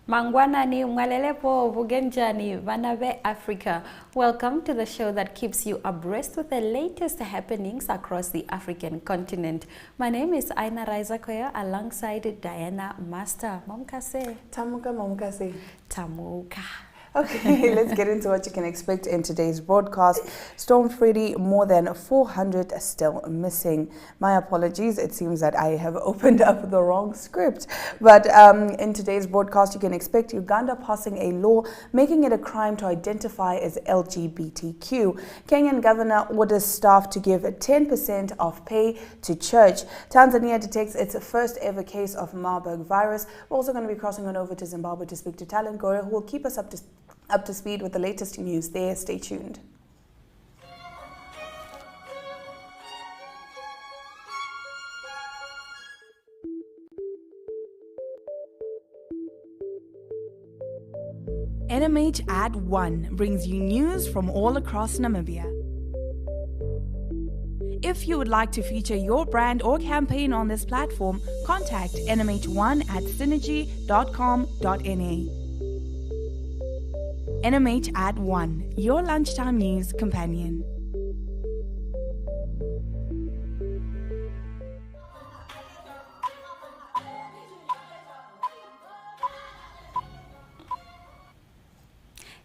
Mangwanani Mwalelepo Vugenjani Vanabe Africa. Welcome to the show that keeps you abreast with the latest happenings across the African continent. My name is Aina Raizakoya alongside Diana Master. Momkase. Tamuka Momkase. Tamuka. Okay, let's get into what you can expect in today's broadcast. Storm Freddy, more than 400 are still missing. My apologies, it seems that I have opened up the wrong script. But in today's broadcast, you can expect Uganda passing a law making it a crime to identify as LGBTQ. Kenyan governor orders staff to give 10% of pay to church. Tanzania detects its first ever case of Marburg virus. We're also going to be crossing on over to Zimbabwe to speak to Talent Gore, who will keep us up to speed with the latest news there. Stay tuned. NMH at 1 brings you news from all across Namibia. If you would like to feature your brand or campaign on this platform, contact NMH1 at synergy.com.na. NMH at 1, your lunchtime news companion.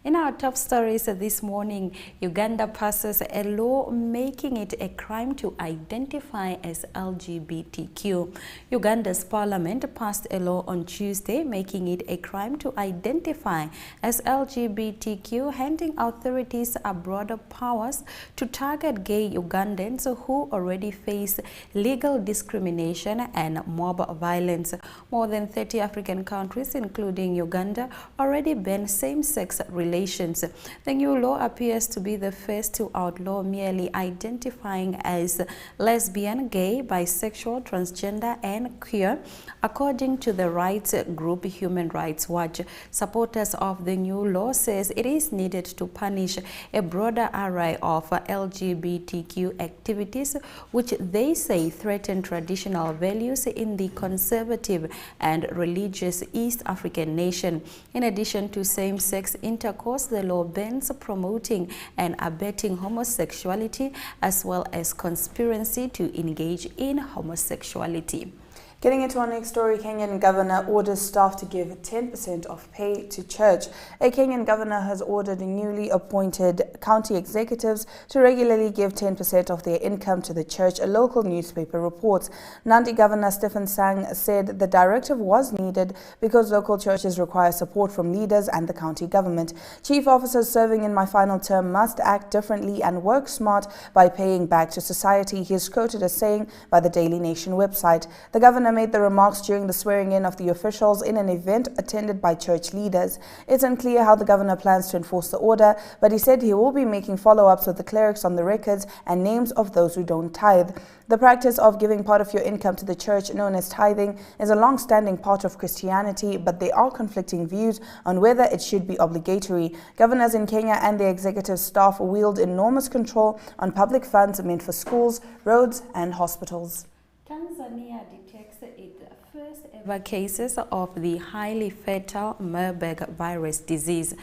In our top stories this morning, Uganda passes a law making it a crime to identify as LGBTQ. Uganda's parliament passed a law on Tuesday making it a crime to identify as LGBTQ, handing authorities broader powers to target gay Ugandans who already face legal discrimination and mob violence. More than 30 African countries, including Uganda, already ban same-sex relations. The new law appears to be the first to outlaw merely identifying as lesbian, gay, bisexual, transgender, and queer, according to the rights group Human Rights Watch. Supporters of the new law says it is needed to punish a broader array of LGBTQ activities, which they say threaten traditional values in the conservative and religious East African nation. In addition to same-sex intercourse, the law bans promoting and abetting homosexuality as well as conspiracy to engage in homosexuality. Getting into our next story, Kenyan governor orders staff to give 10% of pay to church. A Kenyan governor has ordered newly appointed county executives to regularly give 10% of their income to the church, a local newspaper reports. Nandi Governor Stephen Sang said the directive was needed because local churches require support from leaders and the county government. Chief officers serving in my final term must act differently and work smart by paying back to society, he is quoted as saying by the Daily Nation website. The governor made the remarks during the swearing-in of the officials in an event attended by church leaders. It's unclear how the governor plans to enforce the order, but he said he will be making follow-ups with the clerics on the records and names of those who don't tithe. The practice of giving part of your income to the church, known as tithing, is a long-standing part of Christianity, but there are conflicting views on whether it should be obligatory. Governors in Kenya and their executive staff wield enormous control on public funds meant for schools, roads, and hospitals. Tanzania detects its first ever cases of the highly fatal Marburg virus disease.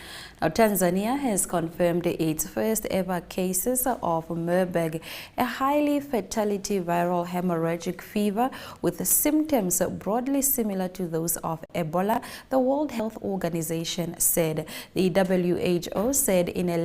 Now, Tanzania has confirmed its first ever cases of Marburg, a highly fatality viral hemorrhagic fever with symptoms broadly similar to those of Ebola, the World Health Organization said. The WHO said in a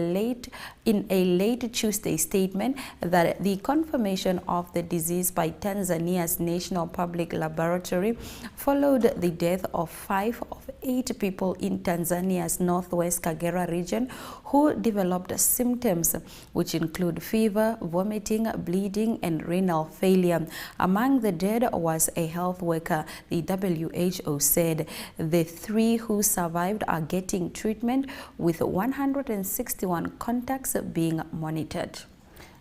late Tuesday statement that the confirmation of the disease by Tanzania's National Public Laboratory followed the death of 5 of 8 people in Tanzania's northwest Kagera region who developed symptoms which include fever, vomiting, bleeding, and renal failure. Among the dead was a health worker, the WHO said. The 3 who survived are getting treatment, with 161 contacts being monitored.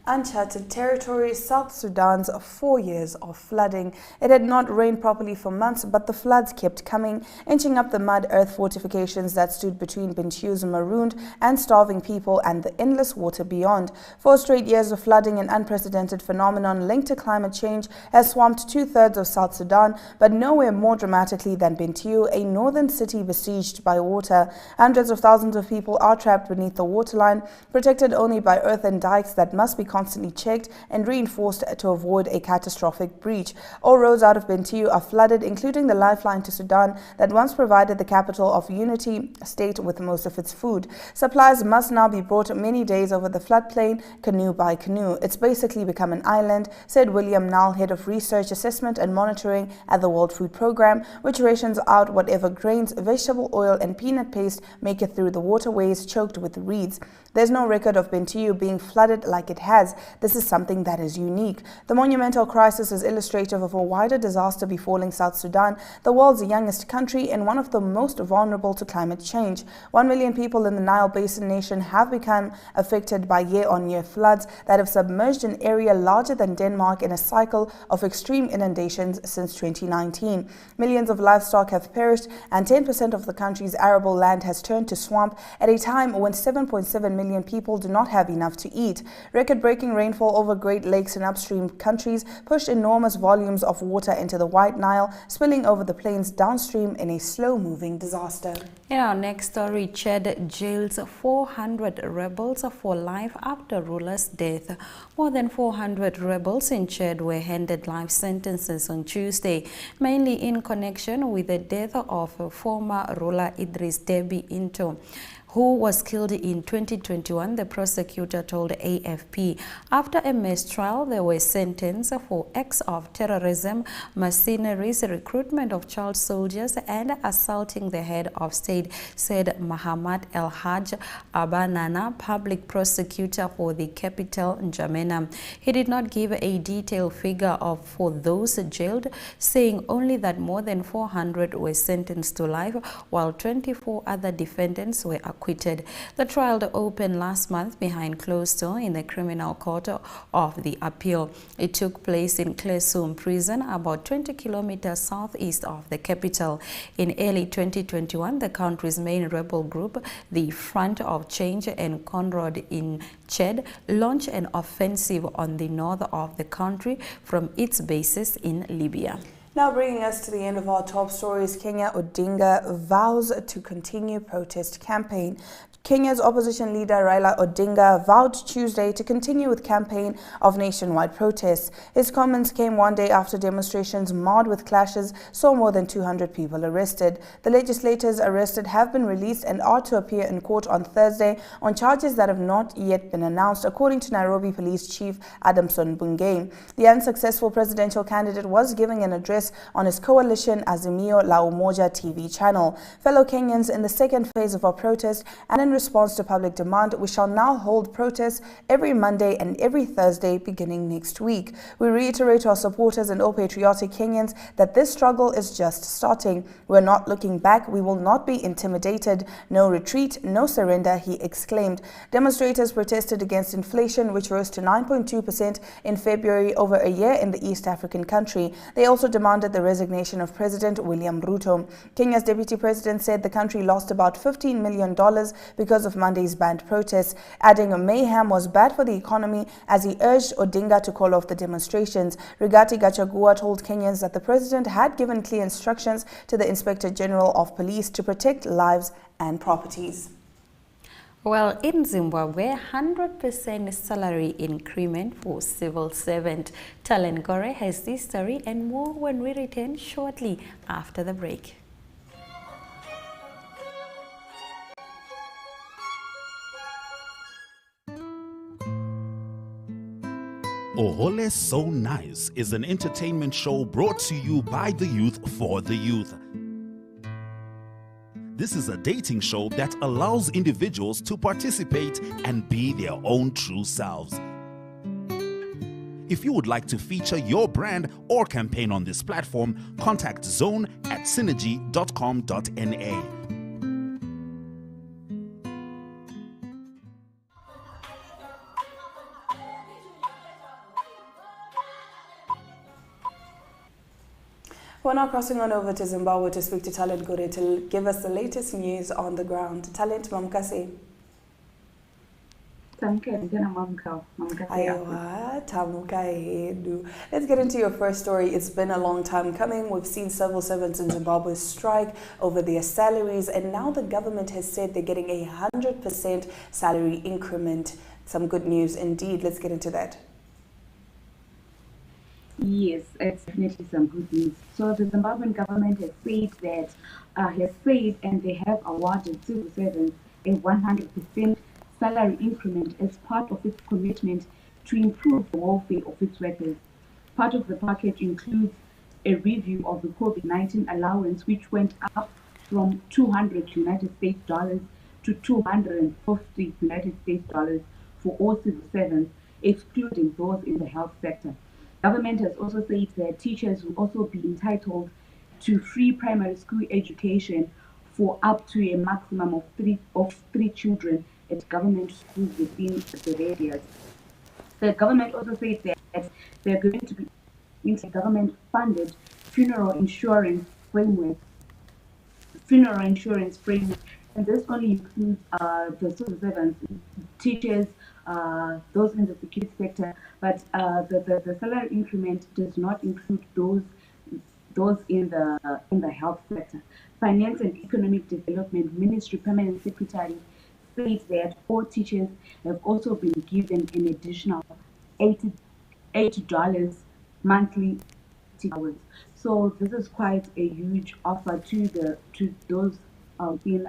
Uncharted territory, South Sudan's 4 years of flooding. It had not rained properly for months, but the floods kept coming, inching up the mud earth fortifications that stood between Benthiou's marooned and starving people and the endless water beyond. 4 straight years of flooding, an unprecedented phenomenon linked to climate change, has swamped 2/3 of South Sudan, but nowhere more dramatically than Benthiou, a northern city besieged by water. Hundreds of thousands of people are trapped beneath the waterline, protected only by earthen dikes that must be constantly checked and reinforced to avoid a catastrophic breach. All roads out of Benthiou are flooded, including the lifeline to Sudan that once provided the capital of Unity state with most of its food. Supplies must now be brought many days over the floodplain, canoe by canoe. It's basically become an island, said William Nall, head of research, assessment and monitoring at the World Food Programme, which rations out whatever grains, vegetable oil and peanut paste make it through the waterways choked with reeds. There's no record of Benthiou being flooded like it has. This is something that is unique. The monumental crisis is illustrative of a wider disaster befalling South Sudan, the world's youngest country and one of the most vulnerable to climate change. 1 million people in the Nile Basin nation have become affected by year-on-year floods that have submerged an area larger than Denmark in a cycle of extreme inundations since 2019. Millions of livestock have perished and 10% of the country's arable land has turned to swamp at a time when 7.7 million people do not have enough to eat. Record-breaking rainfall over Great Lakes and upstream countries pushed enormous volumes of water into the White Nile, spilling over the plains downstream in a slow-moving disaster. In our next story, Chad jails 400 rebels for life after ruler's death. More than 400 rebels in Chad were handed life sentences on Tuesday, mainly in connection with the death of former ruler Idriss Déby Itno, who was killed in 2021, the prosecutor told AFP. After a mistrial, they were sentenced for acts of terrorism, mercenaries, recruitment of child soldiers, and assaulting the head of state, said Mahamat El Haj Abanana, public prosecutor for the capital, N'Djamena. He did not give a detailed figure for those jailed, saying only that more than 400 were sentenced to life, while 24 other defendants were acquitted. The trial opened last month behind closed doors in the criminal court of the appeal. It took place in Klesum prison, about 20 kilometers southeast of the capital. In early 2021, the country's main rebel group, the Front of Change and Conrad in Chad, launched an offensive on the north of the country from its bases in Libya. Now bringing us to the end of our top stories, Kenya Odinga vows to continue protest campaign. Kenya's opposition leader Raila Odinga vowed Tuesday to continue with campaign of nationwide protests. His comments came one day after demonstrations marred with clashes saw more than 200 people arrested. The legislators arrested have been released and are to appear in court on Thursday on charges that have not yet been announced, according to Nairobi Police Chief Adamson Bungei. The unsuccessful presidential candidate was giving an address on his coalition Azimio La Umoja TV channel. Fellow Kenyans, in the second phase of our protest and in response to public demand, we shall now hold protests every Monday and every Thursday beginning next week. We reiterate to our supporters and all patriotic Kenyans that this struggle is just starting. We're not looking back. We will not be intimidated. No retreat, no surrender, he exclaimed. Demonstrators protested against inflation, which rose to 9.2% in February, over a year in the East African country. They also demanded the resignation of President William Ruto. Kenya's deputy president said the country lost about $15 million because of Monday's banned protests, adding mayhem was bad for the economy as he urged Odinga to call off the demonstrations. Rigathi Gachagua told Kenyans that the president had given clear instructions to the Inspector General of Police to protect lives and properties. Well, in Zimbabwe, 100% salary increment for civil servant. Talen Gore has this story and more when we return shortly after the break. Ohole So Nice is an entertainment show brought to you by the youth for the youth. This is a dating show that allows individuals to participate and be their own true selves. If you would like to feature your brand or campaign on this platform, contact zone@synergy.com.na. We're now crossing on over to Zimbabwe to speak to Talent Gore to give us the latest news on the ground. Talent, Mamkasi. Let's get into your first story. It's been a long time coming. We've seen civil servants in Zimbabwe strike over their salaries, and now the government has said they're getting 100% salary increment. Some good news indeed. Let's get into that. Yes, it's definitely some good news. So the Zimbabwean government has said and they have awarded civil servants a 100% salary increment as part of its commitment to improve the welfare of its workers. Part of the package includes a review of the COVID-19 allowance, which went up from $200 United States dollars to $250 United States dollars for all civil servants, excluding those in the health sector. Government has also said that teachers will also be entitled to free primary school education for up to a maximum of three children at government schools within the radius. The government also said that they're going to be into government-funded funeral insurance framework, and this only includes the civil servants, teachers, those in the security sector, but the salary increment does not include those in the health sector. Finance and Economic Development Ministry Permanent Secretary said that all teachers have also been given an additional $80 monthly hours. So this is quite a huge offer to those in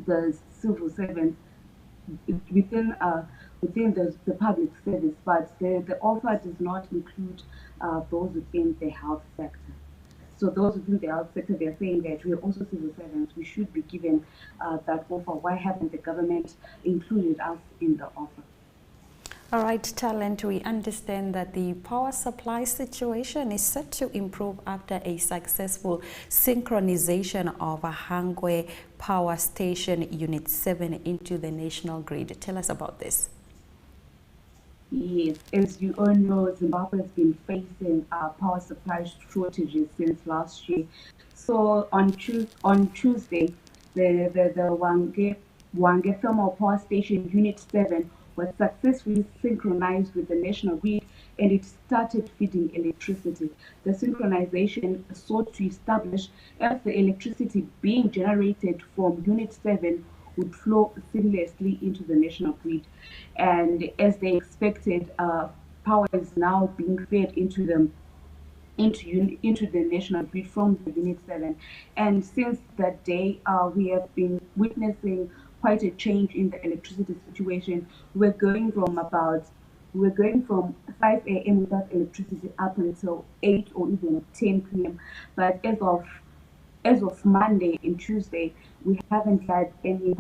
the civil servants within the public service, but the offer does not include those within the health sector. So those within the health sector, they're saying that we are also civil servants, we should be given that offer. Why haven't the government included us in the offer? All right, Talent, we understand that the power supply situation is set to improve after a successful synchronization of Hangwe Power Station Unit 7 into the national grid. Tell us about this. Yes, as you all know, Zimbabwe has been facing power supply shortages since last year. So on Tuesday, the Hwange Thermal Power Station Unit 7 was successfully synchronized with the national grid, and it started feeding electricity. The synchronization sought to establish if the electricity being generated from Unit 7 would flow seamlessly into the national grid. And as they expected, power is now being fed into the national grid from the Unit 7. And since that day, we have been witnessing quite a change in the electricity situation. We're going from 5 a.m. without electricity up until 8 or even 10 p.m. But as of Monday and Tuesday, we haven't had any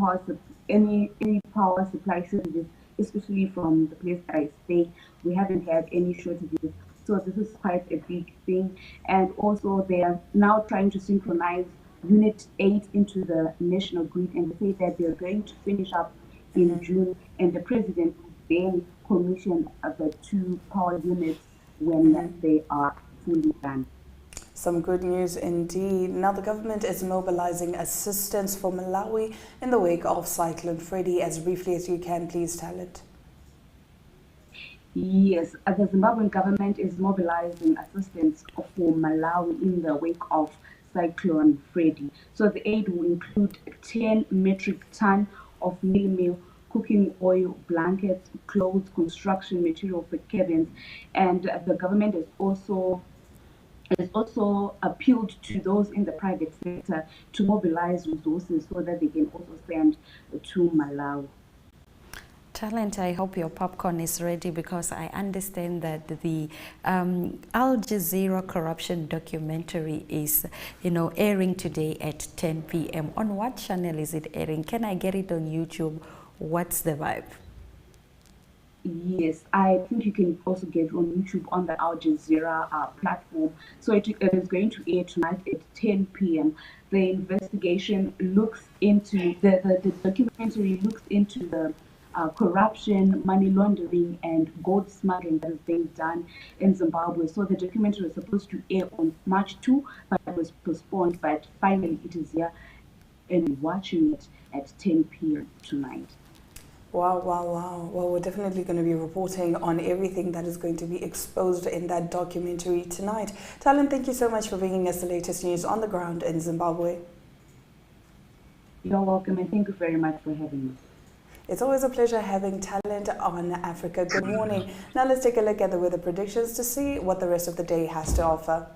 power supply shortages, especially from the place that I stay. We haven't had any shortages. So this is quite a big thing. And also they are now trying to synchronize Unit 8 into the national grid, and they say that they're going to finish up in June, and the president will then commission the 2 power units when they are fully done. Some good news indeed. Now the government is mobilizing assistance for Malawi in the wake of Cyclone Freddy. As briefly as you can, please, Talent. Yes, the Zimbabwean government is mobilizing assistance for Malawi in the wake of Cyclone Freddy. So the aid will include 10 metric ton of meal, cooking oil, blankets, clothes, construction material for cabins, and the government has also appealed to those in the private sector to mobilize resources so that they can also send to Malawi. Talent, I hope your popcorn is ready, because I understand that the Al Jazeera corruption documentary is, airing today at 10 p.m. On what channel is it airing? Can I get it on YouTube? What's the vibe? Yes, I think you can also get it on YouTube on the Al Jazeera platform. So it is going to air tonight at 10 p.m. The investigation looks into the documentary looks into the corruption, money laundering, and gold smuggling that is being done in Zimbabwe. So the documentary was supposed to air on March 2, but it was postponed. But finally, it is here, and we're watching it at 10 p.m. tonight. Wow, wow, wow. Well, we're definitely going to be reporting on everything that is going to be exposed in that documentary tonight. Talent, thank you so much for bringing us the latest news on the ground in Zimbabwe. You're welcome, and thank you very much for having me. It's always a pleasure having Talent on Africa. Good morning. Now let's take a look at the weather predictions to see what the rest of the day has to offer.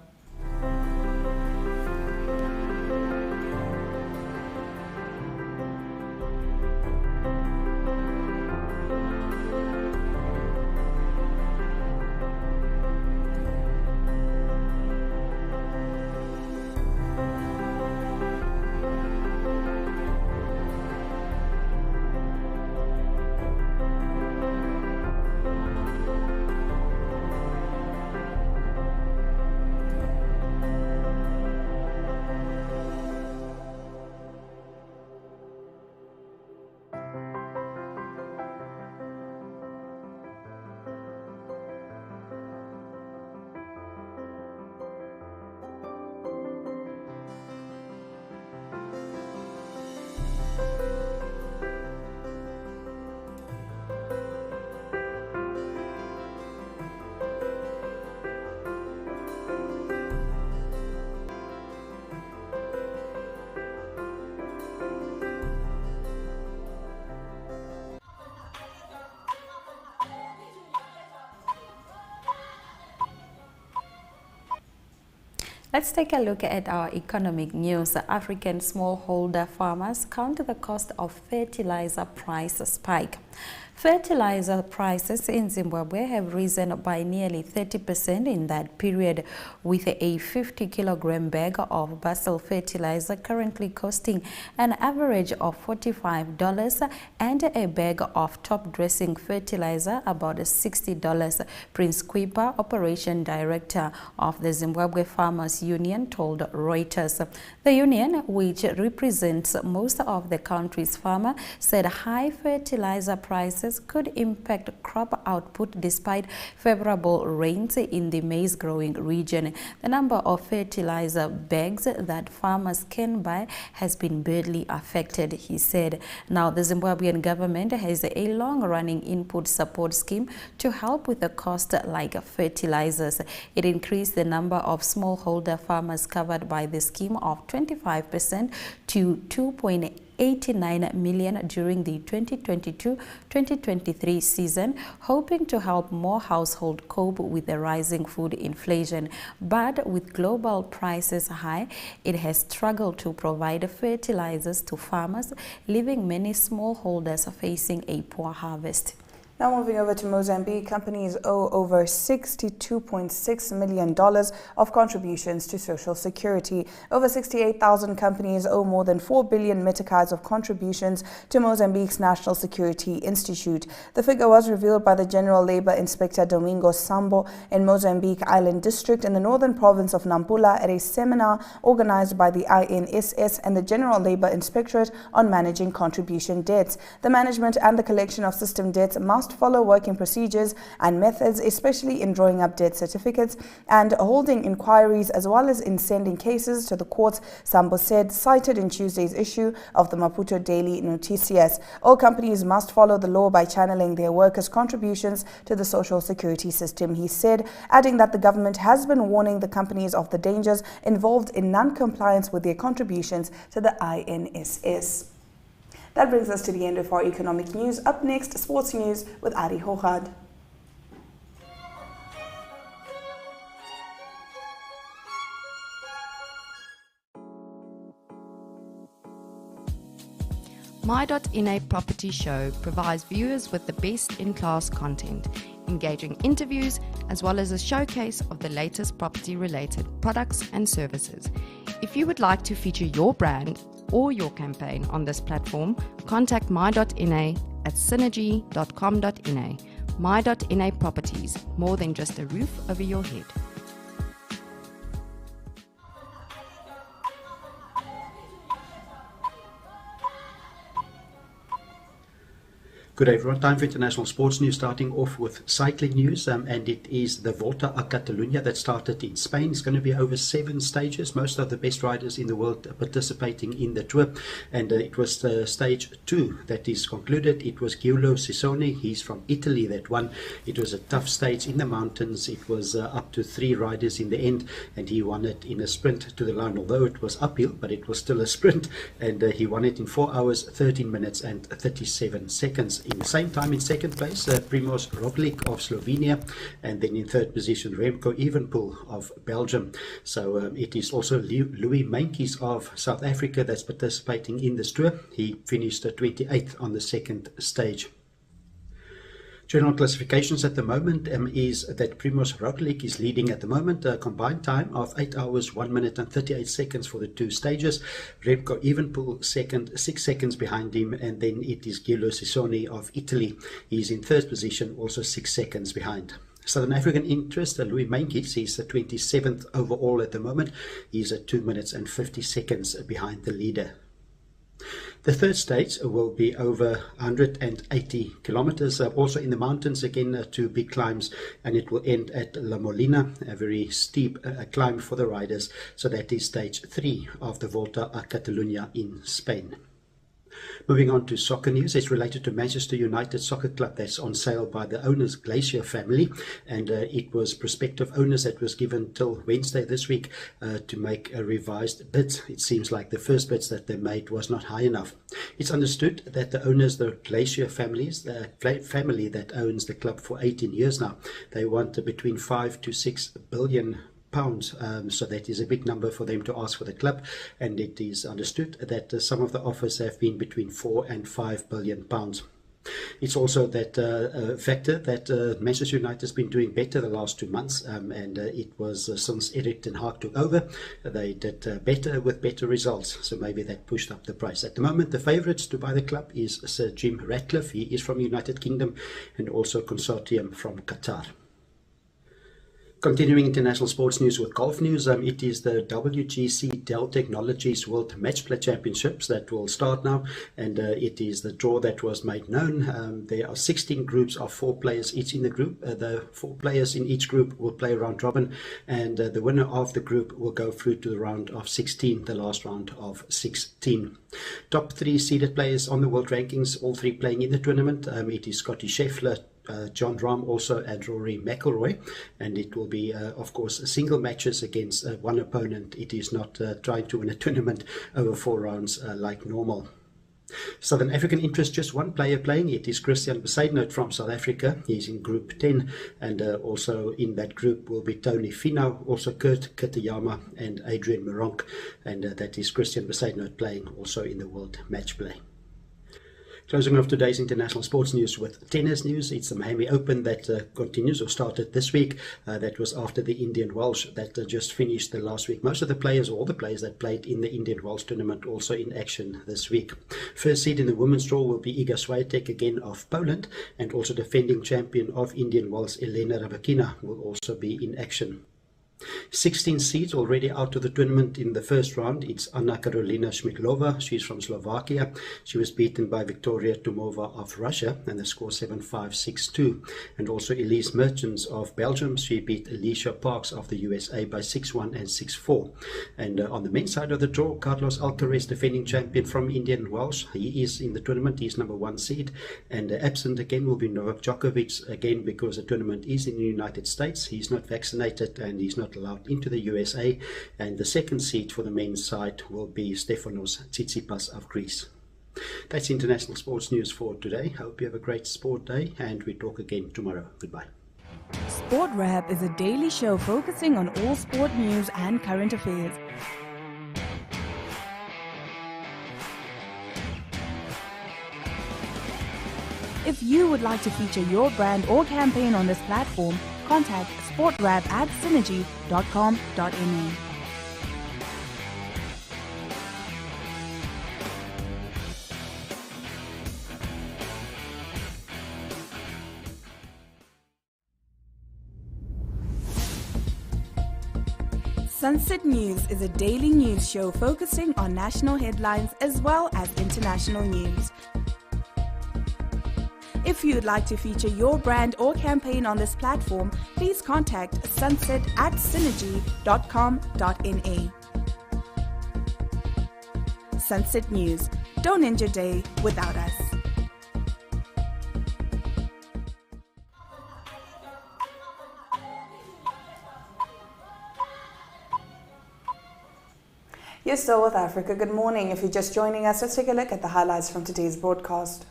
Let's take a look at our economic news. African smallholder farmers counter the cost of fertilizer price spike. Fertilizer prices in Zimbabwe have risen by nearly 30% in that period, with a 50-kilogram bag of basal fertilizer currently costing an average of $45 and a bag of top-dressing fertilizer about $60. Prince Kwipa, Operation Director of the Zimbabwe Farmers Union, told Reuters. The union, which represents most of the country's farmers, said high fertilizer prices could impact crop output despite favorable rains in the maize growing region. The number of fertilizer bags that farmers can buy has been badly affected, he said. Now, the Zimbabwean government has a long-running input support scheme to help with the cost like fertilizers. It increased the number of smallholder farmers covered by the scheme of 25% to 2.89 million during the 2022-2023 season, hoping to help more households cope with the rising food inflation. But with global prices high, it has struggled to provide fertilizers to farmers, leaving many smallholders facing a poor harvest. Now moving over to Mozambique, companies owe over $62.6 million of contributions to Social Security. Over 68,000 companies owe more than 4 billion meticais of contributions to Mozambique's National Security Institute. The figure was revealed by the General Labour Inspector Domingo Sambo in Mozambique Island District in the northern province of Nampula at a seminar organized by the INSS and the General Labour Inspectorate on managing contribution debts. The management and the collection of system debts must follow working procedures and methods, especially in drawing up debt certificates and holding inquiries, as well as in sending cases to the courts, Sambo said, cited in Tuesday's issue of the Maputo Daily Noticias. All companies must follow the law by channeling their workers' contributions to the social security system, he said, adding that the government has been warning the companies of the dangers involved in non-compliance with their contributions to the INSS. That brings us to the end of our economic news. Up next, sports news with Arrie Hougaard. My.NA Property Show provides viewers with the best in-class content, engaging interviews, as well as a showcase of the latest property-related products and services. If you would like to feature your brand or your campaign on this platform, contact My.NA at synergy.com.na. My.NA Properties, more than just a roof over your head. Good day, everyone. Time for international sports news, starting off with cycling news, and it is the Volta a Catalunya that started in Spain. It's going to be over 7 stages, most of the best riders in the world participating in the tour, and it was stage 2 that is concluded. It was Giulio Ciccone, he's from Italy, that won. It was a tough stage in the mountains. It was up to 3 riders in the end, and he won it in a sprint to the line, although it was uphill, but it was still a sprint, and he won it in 4 hours, 13 minutes and 37 seconds. In the same time, in second place, Primož Roglič of Slovenia, and then in third position, Remco Evenepoel of Belgium. So it is also Louis Meintjes of South Africa that's participating in this tour. He finished 28th on the second stage. General classifications at the moment is that Primož Roglič is leading at the moment, a combined time of 8 hours, 1 minute and 38 seconds for the 2 stages. Remco Evenepoel second, 6 seconds behind him, and then it is Giulio Ciccone of Italy. He's in third position, also 6 seconds behind. Southern African interest, Louis Meintjes, he's 27th overall at the moment. He's at 2 minutes and 50 seconds behind the leader. The third stage will be over 180 kilometers, also in the mountains again, 2 big climbs, and it will end at La Molina, a very steep climb for the riders. So that is stage 3 of the Volta a Catalunya in Spain. Moving on to soccer news, it's related to Manchester United Soccer Club that's on sale by the owners, Glacier family, and it was prospective owners that was given till Wednesday this week to make a revised bid. It seems like the first bids that they made was not high enough. It's understood that the owners, the Glacier families, the family that owns the club for 18 years now, they want between 5 to 6 billion pounds, so that is a big number for them to ask for the club, and it is understood that some of the offers have been between 4 and 5 billion pounds. It's also that factor that Manchester United has been doing better the last 2 months, and it was since Erik ten Hag took over, they did better with better results, so maybe that pushed up the price. At the moment, the favourites to buy the club is Sir Jim Ratcliffe. He is from United Kingdom, and also Consortium from Qatar. Continuing international sports news with golf news, it is the WGC Dell Technologies World Match Play Championships that will start now, and it is the draw that was made known. There are 16 groups of 4 players each in the group. The 4 players in each group will play round robin, and the winner of the group will go through to the round of 16, the last round of 16. Top 3 seeded players on the world rankings, all 3 playing in the tournament. It is Scotty Scheffler, John Rahm also, and Rory McIlroy, and it will be of course single matches against one opponent. It is not trying to win a tournament over 4 rounds like normal. Southern African interest, just 1 player playing. It is Christian Besaidnout from South Africa. He's in group 10, and also in that group will be Tony Finau, also Kurt Kitayama and Adrian Meronk, and that is Christian Besaidnout playing also in the World Match Play. Closing off today's international sports news with tennis news, it's the Miami Open that continues or started this week. That was after the Indian Welsh that just finished the last week. Most of the players, all the players that played in the Indian Welsh tournament, also in action this week. First seed in the women's draw will be Iga Swiatek again of Poland, and also defending champion of Indian Welsh Elena Rybakina will also be in action. 16 seeds already out of the tournament in the first round. It's Anna Karolina Schmidlova. She's from Slovakia. She was beaten by Victoria Tumova of Russia, and the score 7-5, 6-2. And also Elise Mertens of Belgium. She beat Alicia Parks of the USA by 6-1 and 6-4. And on the men's side of the draw, Carlos Alcaraz, defending champion from Indian Welsh. He is in the tournament. He's number 1 seed. And absent again will be Novak Djokovic, again because the tournament is in the United States. He's not vaccinated and he's not allowed into the USA, and the second seed for the men's side will be Stefanos Tsitsipas of Greece. That's international sports news for today. Hope you have a great sport day, and we talk again tomorrow. Goodbye. Sport Wrap is a daily show focusing on all sport news and current affairs. If you would like to feature your brand or campaign on this platform, contact sportwrap@synergy.com.ma. Sunset News is a daily news show focusing on national headlines as well as international news. If you'd like to feature your brand or campaign on this platform, please contact sunset@synergy.com.na. Sunset News. Don't end your day without us. You're still with Africa. Good morning. If you're just joining us, let's take a look at the highlights from today's broadcast.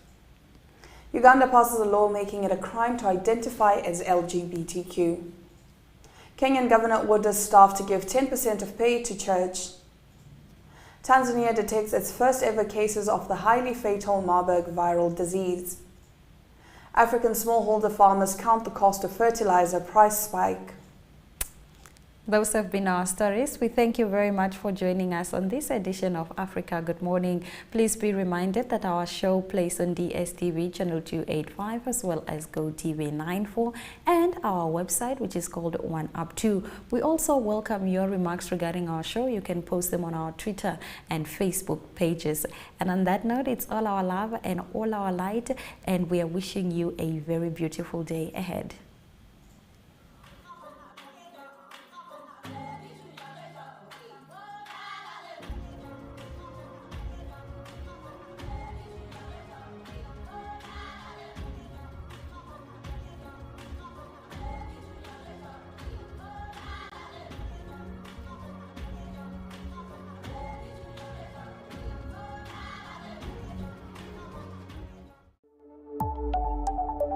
Uganda passes a law making it a crime to identify as LGBTQ. Kenyan governor orders staff to give 10% of pay to church. Tanzania detects its first ever cases of the highly fatal Marburg viral disease. African smallholder farmers count the cost of fertilizer price spike. Those have been our stories. We thank you very much for joining us on this edition of Africa Good Morning. Please be reminded that our show plays on DSTV channel 285 as well as GoTV 94 and our website, which is called Oneuptwo. We also welcome your remarks regarding our show. You can post them on our Twitter and Facebook pages. And on that note, it's all our love and all our light, and we are wishing you a very beautiful day ahead.